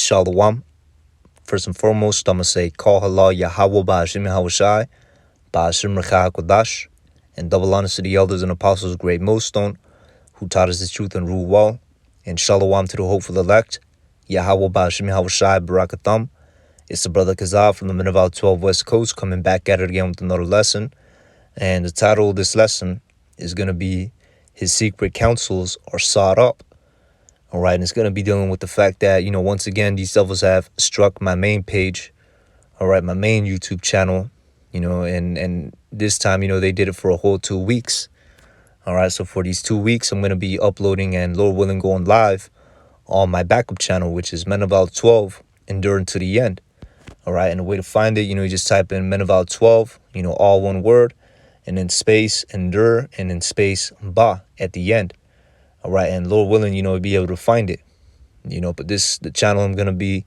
Shalom. First and foremost, I'm going to say, call halal YAHAWAH YAHAWASHI, QADASH, and double honors to the elders and apostles, great millstone, who taught us the truth and rule well. And shalom to the hopeful elect, YAHAWAH YAHAWASHI Barakatham. It's the brother Kazah from the Minival 12 West Coast, coming back at it again with another lesson. And the title of this lesson is going to be, His Secret Counsels Are Sought Up. All right, and it's going to be dealing with the fact that, once again, these devils have struck my main page, all right, my main YouTube channel, and this time, they did it for a whole 2 weeks. All right, so for these 2 weeks, I'm going to be uploading and, Lord willing, going live on my backup channel, which is Menaval 12, Enduring to the End. All right, and the way to find it, you just type in Menaval 12, all one word, and then space, endure, and then space, ba at the end. All right, and Lord willing, be able to find it, but the channel I'm going to be,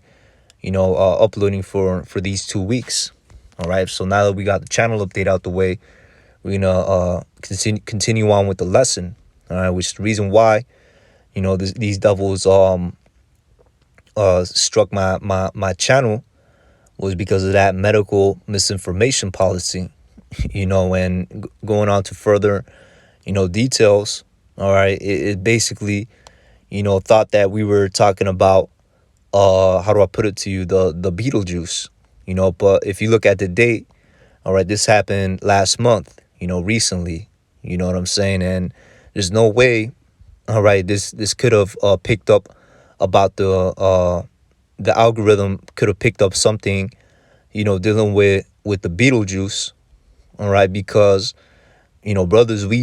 uploading for these 2 weeks. All right, so now that we got the channel update out the way, we're going to continue on with the lesson. All right, which is the reason why, these devils struck my channel was because of that medical misinformation policy, and going on to further, details. All right, it basically, thought that we were talking about, how do I put it to you, the Beetlejuice, but if you look at the date, all right, this happened last month, recently, you know what I'm saying? And there's no way, all right, this could have picked up about the algorithm could have picked up something, dealing with the Beetlejuice, all right, because, brothers, we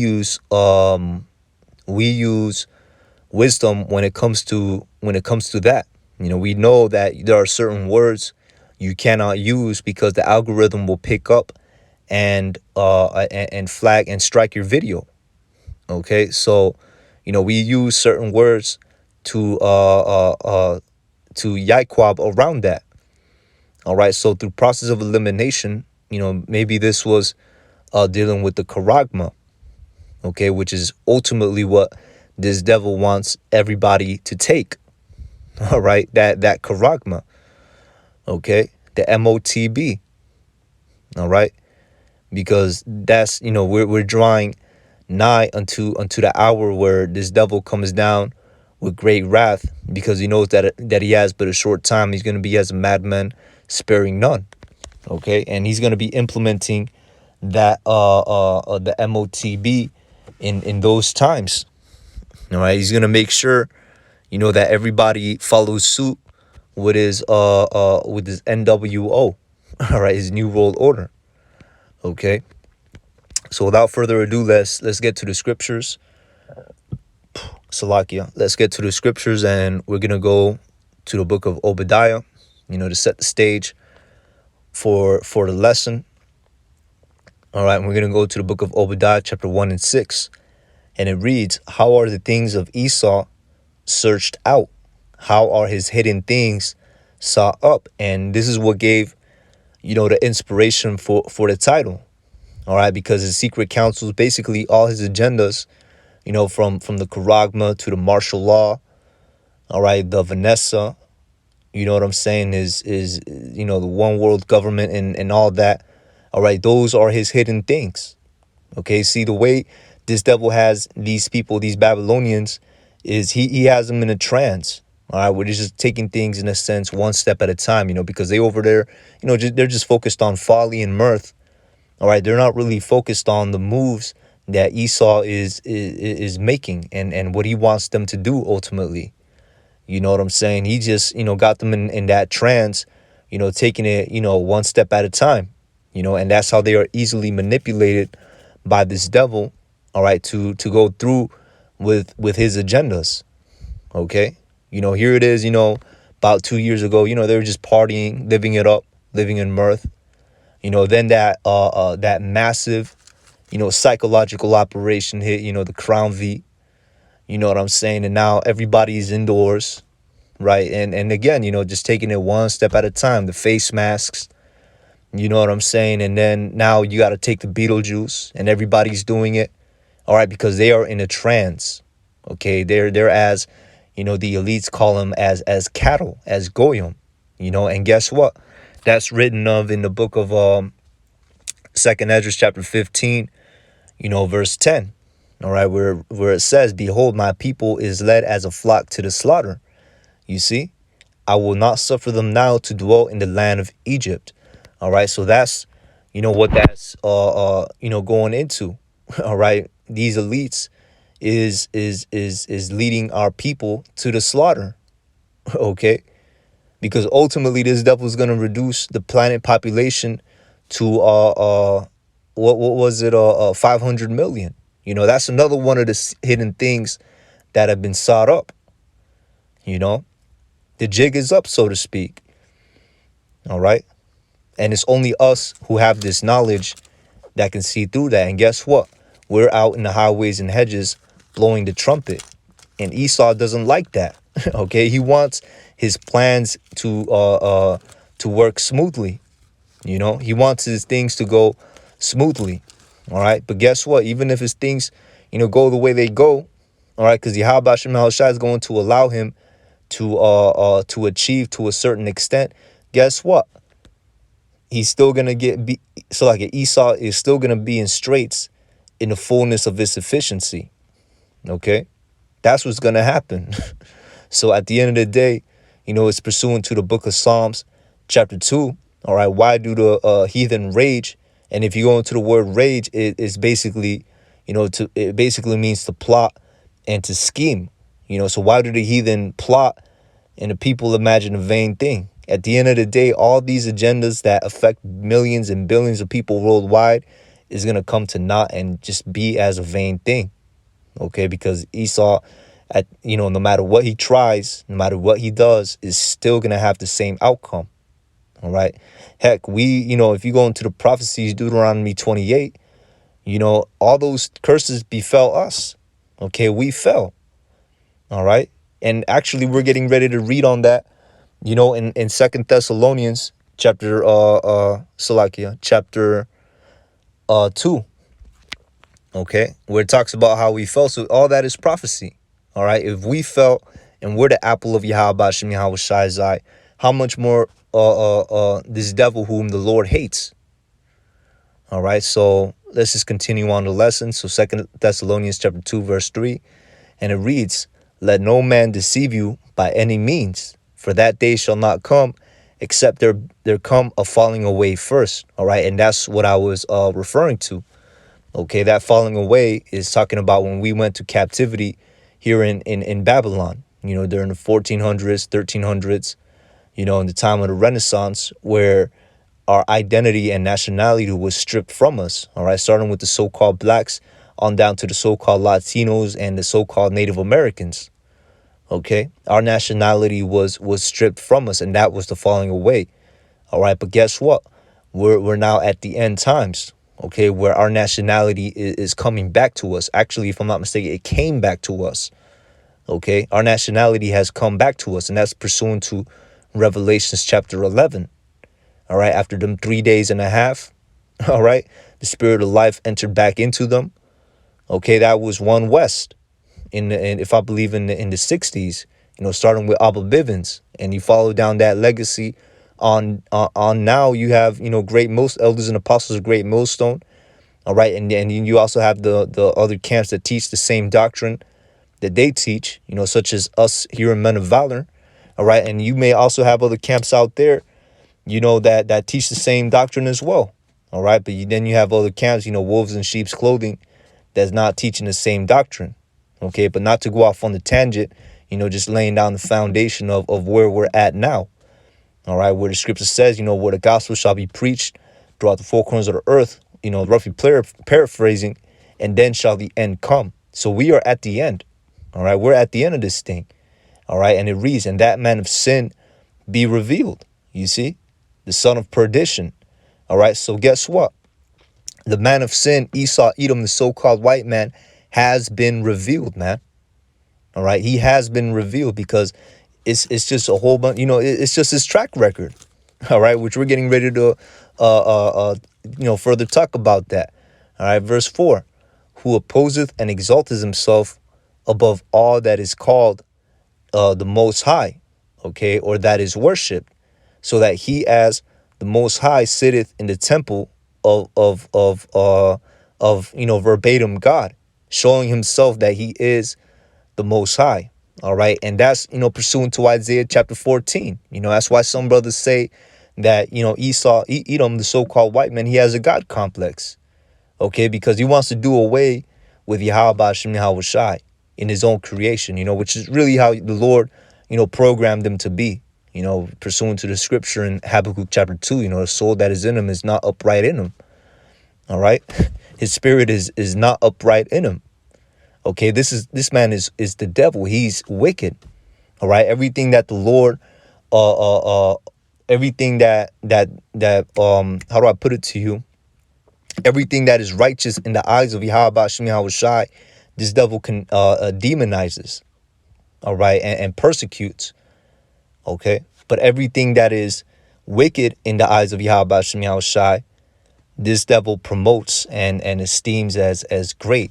use wisdom when it comes to that. We know that there are certain words you cannot use because the algorithm will pick up and flag and strike your video. Okay, so we use certain words to yikwab around that. All right, so through process of elimination, maybe this was dealing with the charagma, okay, which is ultimately what this devil wants everybody to take. All right, that charagma, okay, the MOTB. All right, because that's, we're drawing nigh unto the hour where this devil comes down with great wrath, because he knows that he has but a short time. He's going to be as a madman, sparing none. Okay, and he's going to be implementing that the MOTB in those times. All right, he's going to make sure, that everybody follows suit with his NWO, all right, his New World Order. Okay, so without further ado, let's get to the scriptures. Salakia, let's get to the scriptures, and we're gonna go to the book of Obadiah, to set the stage for the lesson. All right, and we're gonna go to the book of Obadiah, chapter 1 and 6, and it reads, "How are the things of Esau searched out? How are his hidden things sought up?" And this is what gave, the inspiration for the title. All right, because his secret counsels, basically all his agendas, from the charagma to the martial law, all right, the Vanessa, you know what I'm saying, is the one world government and all that. All right, those are his hidden things. Okay, see, the way this devil has these people, these Babylonians, is he has them in a trance. All right, we're just taking things in a sense one step at a time, because they over there, they're just focused on folly and mirth. All right, they're not really focused on the moves that Esau is making and what he wants them to do ultimately. You know what I'm saying? He just, got them in that trance, taking it, one step at a time, and that's how they are easily manipulated by this devil, all right, to go through with his agendas. Okay, here it is, about 2 years ago, they were just partying, living it up, living in mirth. Then that massive, psychological operation hit, the Crown V, you know what I'm saying? And now everybody's indoors, right? And again, just taking it one step at a time, the face masks, you know what I'm saying? And then now you got to take the Beetlejuice, and everybody's doing it, all right, because they are in a trance, okay? They're as, The elites call them as cattle, as goyim. And guess what? That's written of in the book of Second Esdras chapter 15, verse 10. All right, where it says, "Behold, my people is led as a flock to the slaughter." You see, I will not suffer them now to dwell in the land of Egypt. All right, so that's what that's going into. All right, these elites is leading our people to the slaughter. Okay, because ultimately this devil is going to reduce the planet population to what was it 500 million. That's another one of the hidden things that have been sought up. The jig is up, so to speak. All right, and it's only us who have this knowledge that can see through that. And guess what? We're out in the highways and hedges blowing the trumpet, and Esau doesn't like that. Okay, he wants his plans to work smoothly. He wants his things to go smoothly. All right, but guess what? Even if his things go the way they go, all right, because YAHAWASHI is going to allow him to achieve to a certain extent. Guess what? He's still gonna so like Esau is still gonna be in straits in the fullness of his efficiency. Okay, that's what's gonna happen. So at the end of the day, it's pursuant to the book of Psalms, chapter 2. All right, why do the heathen rage? And if you go into the word rage, it's basically, it basically means to plot and to scheme. So why do the heathen plot and the people imagine a vain thing? At the end of the day, all these agendas that affect millions and billions of people worldwide is going to come to naught and just be as a vain thing. Okay, because Esau, no matter what he tries, no matter what he does, is still going to have the same outcome. All right. Heck, if you go into the prophecies, Deuteronomy 28, all those curses befell us. Okay, we fell. All right. And actually, we're getting ready to read on that, in Second Thessalonians chapter chapter 2. Okay, where it talks about how we fell. So all that is prophecy. All right, if we fell and we're the apple of Yahawah's eye, how much more this devil whom the Lord hates. All right, so let's just continue on the lesson. So Second Thessalonians chapter 2 verse 3, and it reads, "Let no man deceive you by any means, for that day shall not come except there come a falling away first." All right, and that's what I was referring to. Okay, that falling away is talking about when we went to captivity here in Babylon, during the 1400s, 1300s, in the time of the Renaissance, where our identity and nationality was stripped from us. All right, starting with the so-called blacks on down to the so-called Latinos and the so-called Native Americans. Okay, our nationality was stripped from us, and that was the falling away. All right, but guess what? We're now at the end times. Okay, where our nationality is coming back to us. Actually, if I'm not mistaken, it came back to us. Okay, our nationality has come back to us, and that's pursuant to Revelations chapter 11. All right, after them 3 days and a half, all right, the spirit of life entered back into them. Okay, that was one west if I believe in the 60s, starting with Abba Bivens, and you follow down that legacy on now you have, great most elders and apostles of Great Millstone. All right, and you also have the other camps that teach the same doctrine that they teach, such as us here in Men of Valor. All right, and you may also have other camps out there, that teach the same doctrine as well. All right, but then you have other camps, wolves in sheep's clothing, that's not teaching the same doctrine. Okay, but not to go off on the tangent, just laying down the foundation of where we're at now. All right, where the scripture says, where the gospel shall be preached throughout the four corners of the earth, roughly paraphrasing, and then shall the end come. So we are at the end. All right, we're at the end of this thing. All right, and it reads, "And that man of sin be revealed." You see, the son of perdition. All right, so guess what? The man of sin, Esau, Edom, the so-called white man, has been revealed, man. All right, he has been revealed because it's just a whole bunch, it's just his track record. All right, which we're getting ready to further talk about that. All right, verse 4, "Who opposeth and exalteth himself above all that is called the Most High, okay, or that is worshipped, so that he as the Most High sitteth in the temple of verbatim God, showing himself that he is the Most High. All right, and that's pursuant to Isaiah chapter 14. That's why some brothers say that Esau, Edom, the so-called white man, he has a God complex. Okay, because he wants to do away with YAHAWASHI in his own creation, which is really how the Lord, programmed him to be, pursuant to the scripture in Habakkuk chapter 2, the soul that is in him is not upright in him. All right. His spirit is not upright in him. Okay, this man is the devil. He's wicked. All right. Everything that the Lord, everything that how do I put it to you? Everything that is righteous in the eyes of YAHAWASHI, this devil can demonizes, all right, and persecutes, okay? But everything that is wicked in the eyes of YAHAWASHI, this devil promotes and esteems as great,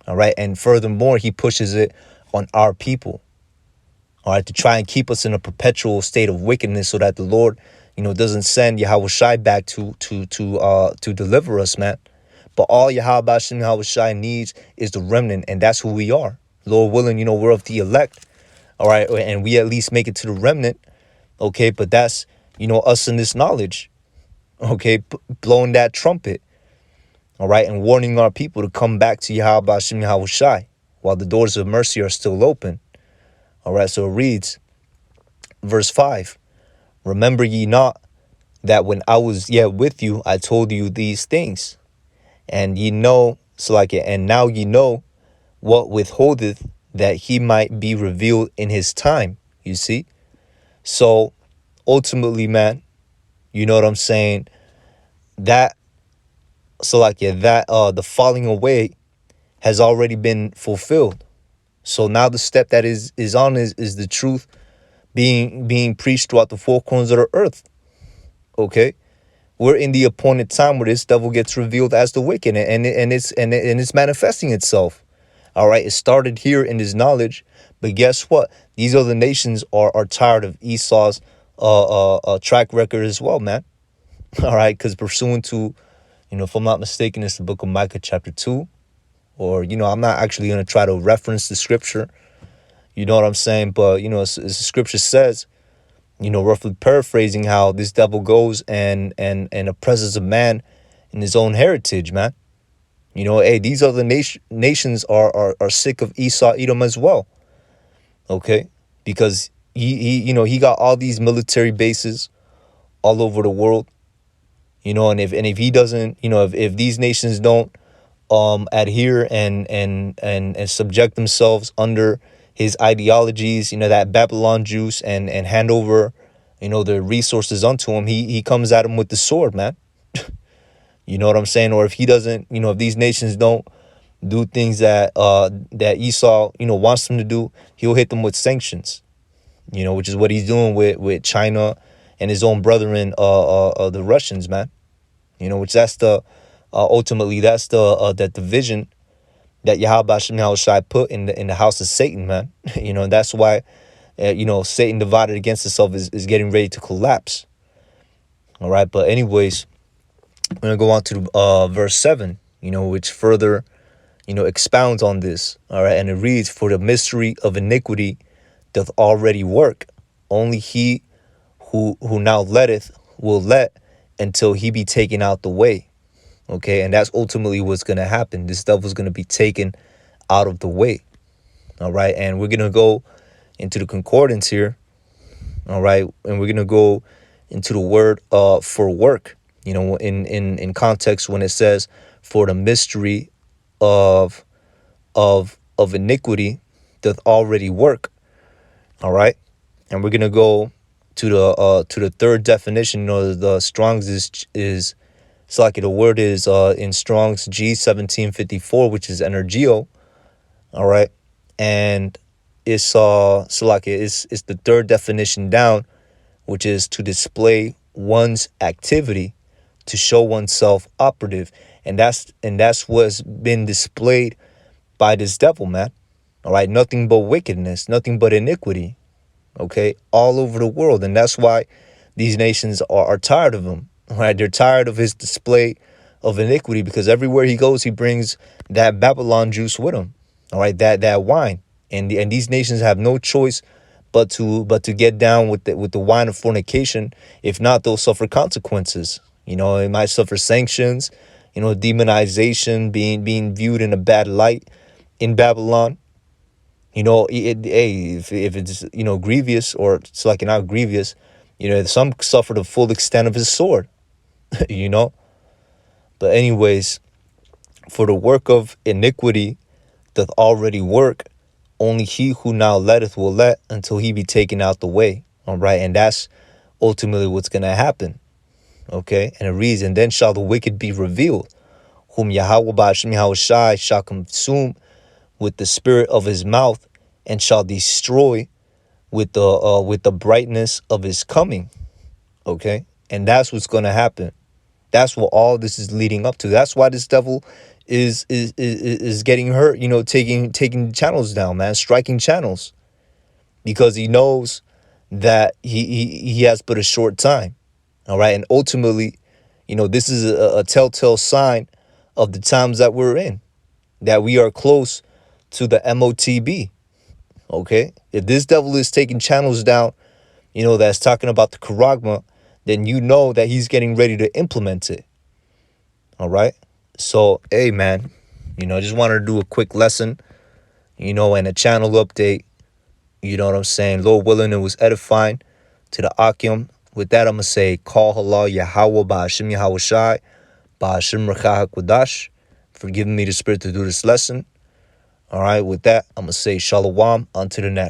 all right? And furthermore, he pushes it on our people, all right, to try and keep us in a perpetual state of wickedness so that the Lord, doesn't send Yahawashi back to deliver us, man. But all Yahawashi needs is the remnant, and that's who we are. Lord willing, we're of the elect, all right, and we at least make it to the remnant, okay? But that's, us in this knowledge, okay, blowing that trumpet, all right, and warning our people to come back to Yahawashi while the doors of mercy are still open. All right, so it reads, verse 5, remember ye not that when I was yet with you, I told you these things, and ye know, and now ye know what withholdeth, that he might be revealed in his time, you see? So ultimately, man, you know what I'm saying? That, the falling away has already been fulfilled. So now the step that is on is the truth being preached throughout the four corners of the earth. Okay, we're in the appointed time where this devil gets revealed as the wicked, and it's manifesting itself. All right, it started here in his knowledge, but guess what? These other nations are tired of Esau's track record as well, man. All right, because pursuant to, if I'm not mistaken, it's the book of Micah chapter 2, or I'm not actually going to try to reference the scripture. You know what I'm saying? But, as the scripture says, roughly paraphrasing, how this devil goes and oppresses a man in his own heritage, man. Hey, these other nations are sick of Esau, Edom as well. Okay? Because he got all these military bases all over the world. And if he doesn't, if these nations don't adhere and subject themselves under his ideologies, that Babylon juice, and hand over, the resources unto him, he comes at him with the sword, man. You know what I'm saying? Or if he doesn't, if these nations don't do things that Esau, wants them to do, he'll hit them with sanctions, which is what he's doing with China and his own brethren, the Russians, man. Which that's the ultimately that's the that division that Yahweh put in the house of Satan, man. And that's why Satan divided against itself is getting ready to collapse. All right, but anyways, I'm gonna go on to verse 7, which further expounds on this. All right, and it reads, for the mystery of iniquity doth already work, only he who now letteth will let until he be taken out the way. Okay, and that's ultimately what's going to happen. This devil's going to be taken out of the way. All right, and we're going to go into the concordance here. All right, and we're going to go into the word for work, in context when it says for the mystery of iniquity doth already work. All right, and we're going to go to the third definition. The Strong's is it's like the word is in Strong's G1754, which is energio. All right, and it's it's the third definition down, which is to display one's activity, to show oneself operative, and that's what's been displayed by this devil, man. All right, nothing but wickedness, nothing but iniquity. Okay, all over the world, and that's why these nations are tired of him. All right, they're tired of his display of iniquity, because everywhere he goes, he brings that Babylon juice with him. All right, that wine, and these nations have no choice but to get down with the wine of fornication. If not, they'll suffer consequences. It might suffer sanctions. Demonization, being viewed in a bad light in Babylon. Hey, if it's grievous, or it's like not grievous, some suffer the full extent of his sword. you know. But anyways, for the work of iniquity doth already work. Only he who now letteth will let until he be taken out the way. All right, and that's ultimately what's gonna happen. Okay, and it reads, and then shall the wicked be revealed, whom Yahawah Ba'ashem YAHAWASHI shall consume with the spirit of his mouth, and shall destroy with the brightness of his coming. Okay, and that's what's gonna happen. That's what all this is leading up to. That's why this devil is getting hurt. Taking channels down, man, striking channels, because he knows that he has but a short time. All right, and ultimately, this is a telltale sign of the times that we're in, that we are close to the MOTB. Okay, if this devil is taking channels down, that's talking about the charagma, then you know that he's getting ready to implement it. All right. So, hey, man, just wanted to do a quick lesson, and a channel update. You know what I'm saying? Lord willing, it was edifying to the Akim. With that, I'm going to say, call halal Yahawah Ba'ashem YAHAWASHI Ba'ashem QADASH for giving me the spirit to do this lesson. All right. With that, I'm going to say shalom unto the next.